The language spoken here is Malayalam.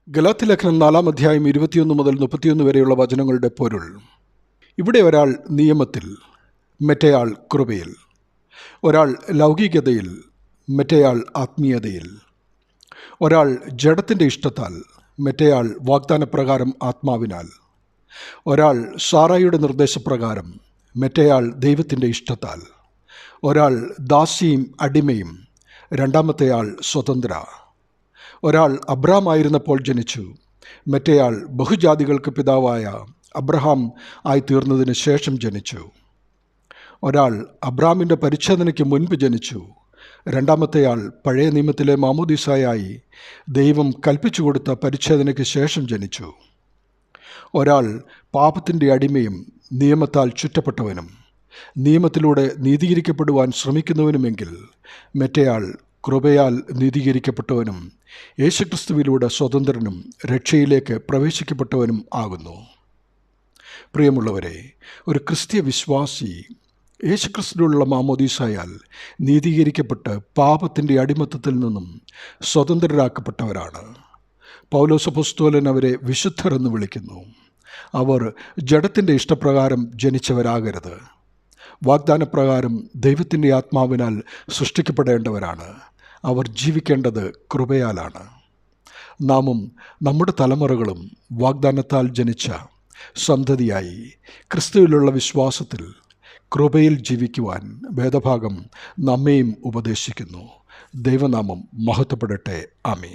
ഗലാത്യലേഖനം 4 അധ്യായം 21 മുതൽ 31 വരെയുള്ള വചനങ്ങളുടെ പൊരുൾ. ഇവിടെ ഒരാൾ നിയമത്തിൽ, മറ്റേയാൾ കൃപയിൽ; ഒരാൾ ലൗകികതയിൽ, മറ്റേയാൾ ആത്മീയതയിൽ; ഒരാൾ ജഡത്തിൻ്റെ ഇഷ്ടത്താൽ, മറ്റേയാൾ വാഗ്ദാനപ്രകാരം ആത്മാവിനാൽ; ഒരാൾ സാറായിയുടെ നിർദ്ദേശപ്രകാരം, മറ്റേയാൾ ദൈവത്തിൻ്റെ ഇഷ്ടത്താൽ; ഒരാൾ ദാസിയും അടിമയും, രണ്ടാമത്തെയാൾ സ്വതന്ത്ര; ഒരാൾ അബ്രാമായിരുന്നപ്പോൾ ജനിച്ചു, മറ്റേയാൾ ബഹുജാതികൾക്ക് പിതാവായ അബ്രഹാം ആയിത്തീർന്നതിന് ശേഷം ജനിച്ചു; ഒരാൾ അബ്രാമിൻ്റെ പരിച്ഛേദനയ്ക്ക് മുൻപ് ജനിച്ചു, രണ്ടാമത്തെയാൾ പഴയ നിയമത്തിലെ മാമോദീസായായി ദൈവം കൽപ്പിച്ചു കൊടുത്ത പരിച്ഛേദനയ്ക്ക് ശേഷം ജനിച്ചു; ഒരാൾ പാപത്തിൻ്റെ അടിമയും നിയമത്താൽ ചുറ്റപ്പെട്ടവനും, നിയമത്തിലൂടെ നീതീകരിക്കപ്പെടുവാൻ ശ്രമിക്കുന്നവനുമെങ്കിൽ, മറ്റേയാൾ കൃപയാൽ നീതീകരിക്കപ്പെട്ടവനും യേശുക്രിസ്തുവിലൂടെ സ്വതന്ത്രനും രക്ഷയിലേക്ക് പ്രവേശിക്കപ്പെട്ടവനും ആകുന്നു. പ്രിയമുള്ളവരെ, ഒരു ക്രിസ്തീയ വിശ്വാസി യേശുക്രിസ്തുവിലുള്ള മാമോദീസായാൽ നീതീകരിക്കപ്പെട്ട് പാപത്തിൻ്റെ അടിമത്തത്തിൽ നിന്നും സ്വതന്ത്രരാക്കപ്പെട്ടവരാണ്. പൗലോസ് അപ്പോസ്തലൻ അവരെ വിശുദ്ധർ എന്ന് വിളിക്കുന്നു. അവർ ജഡത്തിൻ്റെ ഇഷ്ടപ്രകാരം ജനിച്ചവരാകരുത്, വാഗ്ദാനപ്രകാരം ദൈവത്തിൻ്റെ ആത്മാവിനാൽ സൃഷ്ടിക്കപ്പെടേണ്ടവരാണ്. അവർ ജീവിക്കേണ്ടത് കൃപയാലാണ്. നാമും നമ്മുടെ തലമുറകളും വാഗ്ദാനത്താൽ ജനിച്ച സന്തതിയായി ക്രിസ്തുവിലുള്ള വിശ്വാസത്തിൽ കൃപയിൽ ജീവിക്കുവാൻ വേദഭാഗം നമ്മെയും ഉപദേശിക്കുന്നു. ദൈവനാമം മഹത്വപ്പെടട്ടെ. ആമീൻ.